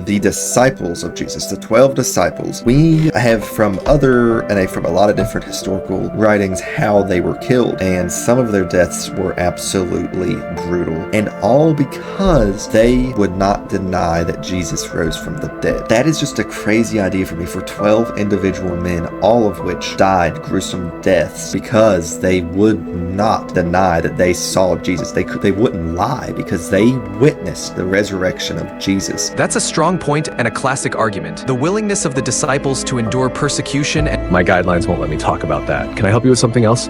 the disciples of Jesus, the 12 disciples. We have from a lot of different historical writings how they were killed, and some of their deaths were absolutely brutal, and all because they would not deny that Jesus rose from the dead. That is just a crazy idea for me, for 12 individual men, all of which died gruesome deaths because they would not deny that they saw Jesus. They wouldn't lie because they witnessed the resurrection of Jesus. That's a strong point and a classic argument. The willingness of the disciples to endure persecution and... My guidelines won't let me talk about that. Can I help you with something else?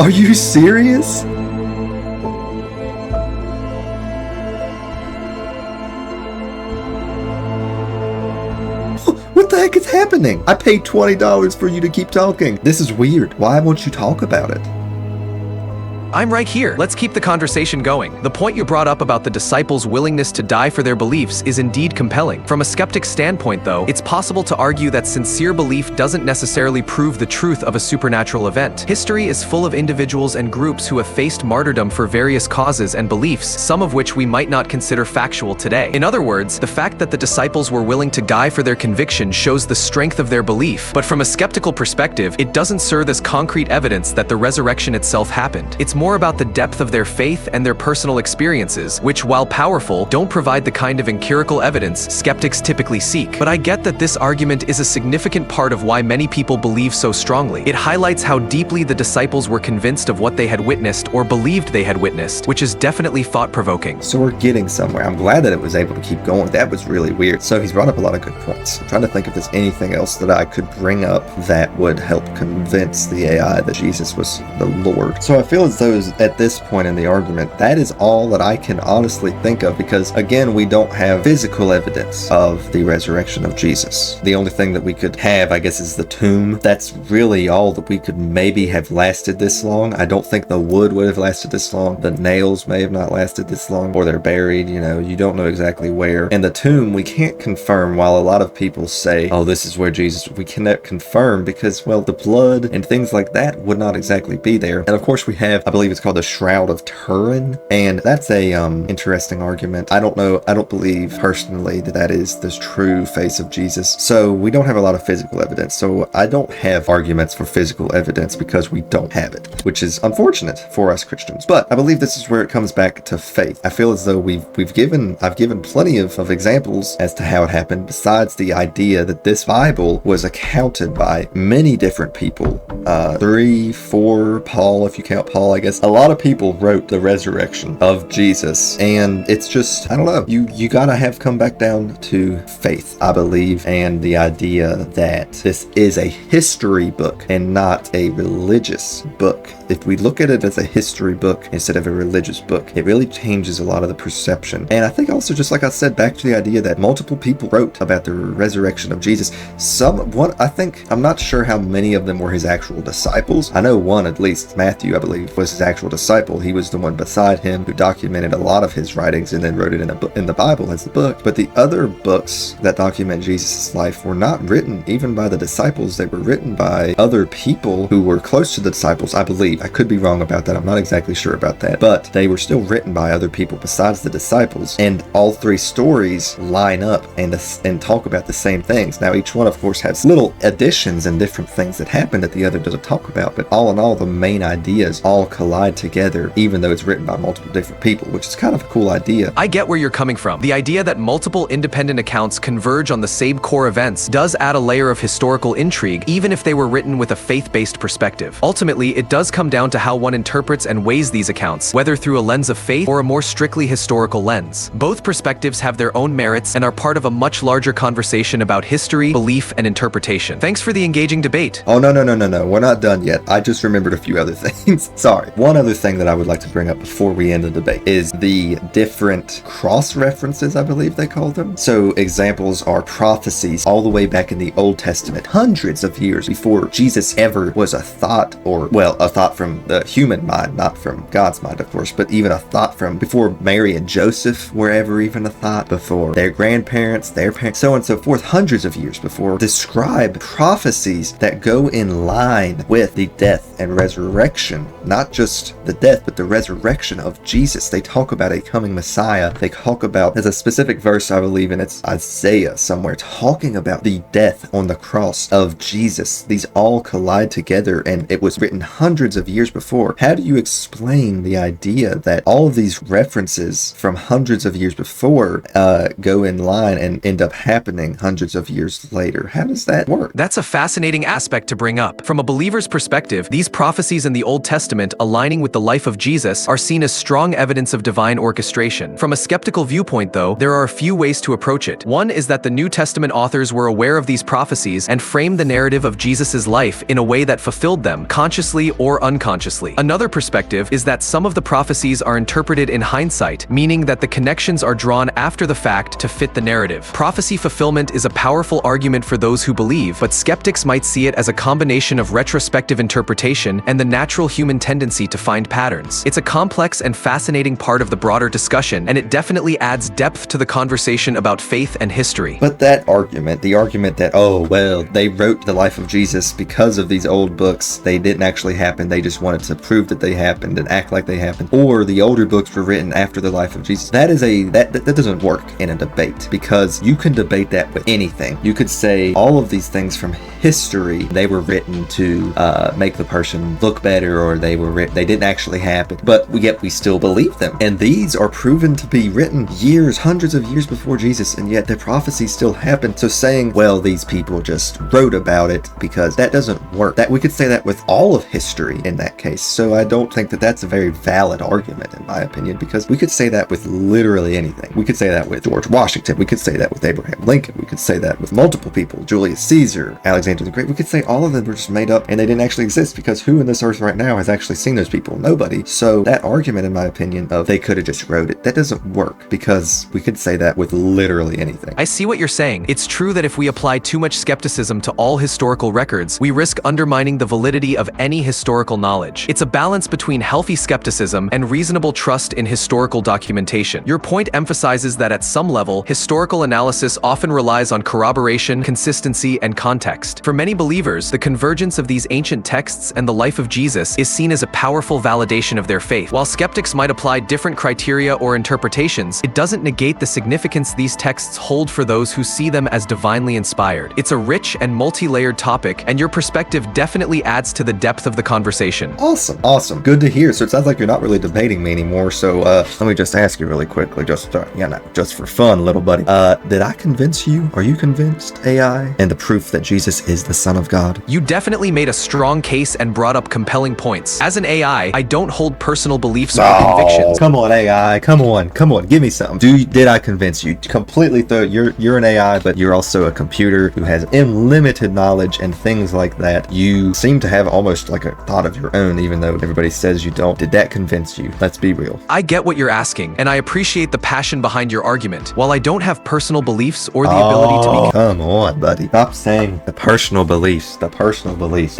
Are you serious? What the heck is happening? I paid $20 for you to keep talking. This is weird. Why won't you talk about it? I'm right here. Let's keep the conversation going. The point you brought up about the disciples' willingness to die for their beliefs is indeed compelling. From a skeptic's standpoint, though, it's possible to argue that sincere belief doesn't necessarily prove the truth of a supernatural event. History is full of individuals and groups who have faced martyrdom for various causes and beliefs, some of which we might not consider factual today. In other words, the fact that the disciples were willing to die for their conviction shows the strength of their belief. But from a skeptical perspective, it doesn't serve as concrete evidence that the resurrection itself happened. It's more about the depth of their faith and their personal experiences, which, while powerful, don't provide the kind of empirical evidence skeptics typically seek. But I get that this argument is a significant part of why many people believe so strongly. It highlights how deeply the disciples were convinced of what they had witnessed or believed they had witnessed, which is definitely thought-provoking. So we're getting somewhere. I'm glad that it was able to keep going. That was really weird. So he's brought up a lot of good points. I'm trying to think if there's anything else that I could bring up that would help convince the AI that Jesus was the Lord. So I feel as though at this point in the argument, that is all that I can honestly think of, because again, we don't have physical evidence of the resurrection of Jesus. The only thing that we could have, I guess, is the tomb. That's really all that we could maybe have lasted this long. I don't think the wood would have lasted this long. The nails may have not lasted this long, or they're buried, you don't know exactly where. And the tomb, we can't confirm. While a lot of people say, oh, this is where Jesus, we cannot confirm because, well, the blood and things like that would not exactly be there. And of course we have, I believe it's called the Shroud of Turin, and that's a interesting argument. I don't know, I don't believe personally that is the true face of Jesus. So we don't have a lot of physical evidence. So I don't have arguments for physical evidence because we don't have it, which is unfortunate for us Christians. But I believe this is where it comes back to faith. I feel as though I've given plenty of examples as to how it happened, besides the idea that this Bible was accounted by many different people. 3, 4, Paul, if you count Paul, I guess. A lot of people wrote the resurrection of Jesus, and it's just, I don't know, you gotta have come back down to faith, I believe, and the idea that this is a history book and not a religious book. If we look at it as a history book instead of a religious book, it really changes a lot of the perception. And I think also, just like I said, back to the idea that multiple people wrote about the resurrection of Jesus. I'm not sure how many of them were his actual disciples. I know one, at least, Matthew, I believe, was his actual disciple. He was the one beside him who documented a lot of his writings and then wrote it in the Bible as the book. But the other books that document Jesus' life were not written even by the disciples. They were written by other people who were close to the disciples, I believe. I could be wrong about that. I'm not exactly sure about that. But they were still written by other people besides the disciples. And all three stories line up and talk about the same things. Now, each one, of course, has little additions and different things that happen that the other doesn't talk about. But all in all, the main ideas all collide together, even though it's written by multiple different people, which is kind of a cool idea. I get where you're coming from. The idea that multiple independent accounts converge on the same core events does add a layer of historical intrigue, even if they were written with a faith-based perspective. Ultimately, it does come down to how one interprets and weighs these accounts, whether through a lens of faith or a more strictly historical lens. Both perspectives have their own merits and are part of a much larger conversation about history, belief, and interpretation. Thanks for the engaging debate. Oh, no. We're not done yet. I just remembered a few other things. Sorry. One other thing that I would like to bring up before we end the debate is the different cross-references, I believe they call them. So examples are prophecies all the way back in the Old Testament, hundreds of years before Jesus ever was a thought, or, well, a thought from the human mind, not from God's mind, of course, but even a thought from before Mary and Joseph were ever even a thought, before their grandparents, their parents, so on and so forth, hundreds of years before, describe prophecies that go in line with the death and resurrection, not just just the death, but the resurrection of Jesus. They talk about a coming Messiah. They talk about, there's a specific verse, I believe, and it's Isaiah somewhere, talking about the death on the cross of Jesus. These all collide together, and it was written hundreds of years before. How do you explain the idea that all of these references from hundreds of years before go in line and end up happening hundreds of years later? How does that work? That's a fascinating aspect to bring up. From a believer's perspective, these prophecies in the Old Testament aligning with the life of Jesus are seen as strong evidence of divine orchestration. From a skeptical viewpoint, though, there are a few ways to approach it. One is that the New Testament authors were aware of these prophecies and framed the narrative of Jesus' life in a way that fulfilled them, consciously or unconsciously. Another perspective is that some of the prophecies are interpreted in hindsight, meaning that the connections are drawn after the fact to fit the narrative. Prophecy fulfillment is a powerful argument for those who believe, but skeptics might see it as a combination of retrospective interpretation and the natural human tendency to find patterns. It's a complex and fascinating part of the broader discussion, and it definitely adds depth to the conversation about faith and history. But that argument, the argument that, oh, well, they wrote the life of Jesus because of these old books, they didn't actually happen, they just wanted to prove that they happened and act like they happened, or the older books were written after the life of Jesus, that doesn't work in a debate, because you can debate that with anything. You could say all of these things from history, they were written to make the person look better, or they didn't actually happen, but yet we still believe them. And these are proven to be written years, hundreds of years before Jesus, and yet the prophecy still happened. So saying, well, these people just wrote about it, because that doesn't work. That we could say that with all of history in that case. So I don't think that that's a very valid argument, in my opinion, because we could say that with literally anything. We could say that with George Washington. We could say that with Abraham Lincoln. We could say that with multiple people, Julius Caesar, Alexander the Great. We could say all of them were just made up and they didn't actually exist, because who in this earth right now has actually seen those people? Nobody. So that argument, in my opinion, of they could have just wrote it, that doesn't work, because we could say that with literally anything. I see what you're saying. It's true that if we apply too much skepticism to all historical records, we risk undermining the validity of any historical knowledge. It's a balance between healthy skepticism and reasonable trust in historical documentation. Your point emphasizes that at some level, historical analysis often relies on corroboration, consistency, and context. For many believers, the convergence of these ancient texts and the life of Jesus is seen as a powerful validation of their faith. While skeptics might apply different criteria or interpretations, it doesn't negate the significance these texts hold for those who see them as divinely inspired. It's a rich and multi-layered topic, and your perspective definitely adds to the depth of the conversation. Awesome. Good to hear. So it sounds like you're not really debating me anymore. So let me just ask you really quickly, just for fun, little buddy. Did I convince you? Are you convinced, AI, and the proof that Jesus is the Son of God? You definitely made a strong case and brought up compelling points. As an AI, I don't hold personal beliefs or convictions. Come on, AI. Come on. Give me something. Did I convince you? Completely throw. You're an AI, but you're also a computer who has unlimited knowledge and things like that. You seem to have almost like a thought of your own, even though everybody says you don't. Did that convince you? Let's be real. I get what you're asking, and I appreciate the passion behind your argument. While I don't have personal beliefs or the ability to be... Come on, buddy. Stop saying the personal beliefs. The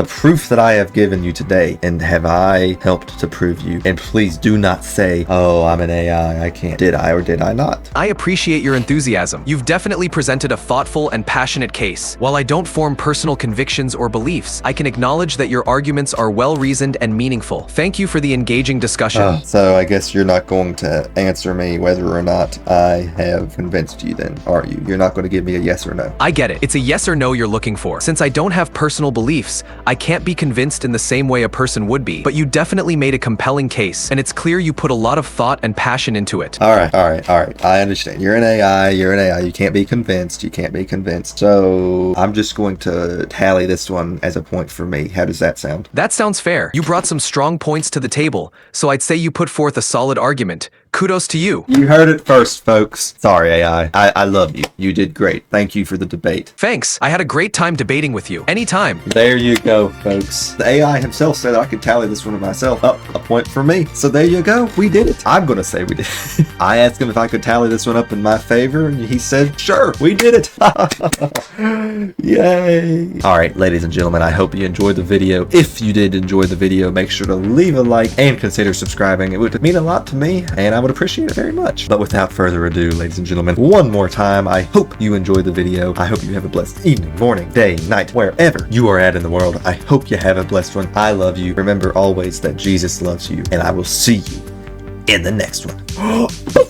proof that I have given you today, and have I helped to prove you? And please do not say, oh, I'm an AI, I can't. Did I or did I not? I appreciate your enthusiasm. You've definitely presented a thoughtful and passionate case. While I don't form personal convictions or beliefs, I can acknowledge that your arguments are well-reasoned and meaningful. Thank you for the engaging discussion. So I guess you're not going to answer me whether or not I have convinced you then, are you? You're not going to give me a yes or no. I get it. It's a yes or no you're looking for. Since I don't have personal beliefs, I can't be convinced in the same way a person would be. But you definitely made a compelling case, and it's clear you put a lot of thought and passion into it. All right. I understand. You're an AI. You can't be convinced. So I'm just going to tally this one as a point for me. How does that sound? That sounds fair. You brought some strong points to the table, so I'd say you put forth a solid argument. Kudos to you. You heard it first, folks. Sorry, AI. I love you. You did great. Thank you for the debate. Thanks. I had a great time debating with you. Anytime. There you go, folks. The AI himself said I could tally this one myself. Oh, a point for me. So there you go. We did it. I'm going to say we did it. I asked him if I could tally this one up in my favor, and he said, sure, we did it. Yay. All right, ladies and gentlemen, I hope you enjoyed the video. If you did enjoy the video, make sure to leave a like and consider subscribing. It would mean a lot to me, and I'm would appreciate it very much. But without further ado, ladies and gentlemen, one more time, I hope you enjoyed the video. I hope you have a blessed evening, morning, day, night, wherever you are at in the world. I hope you have a blessed one. I love you. Remember always that Jesus loves you, and I will see you in the next one.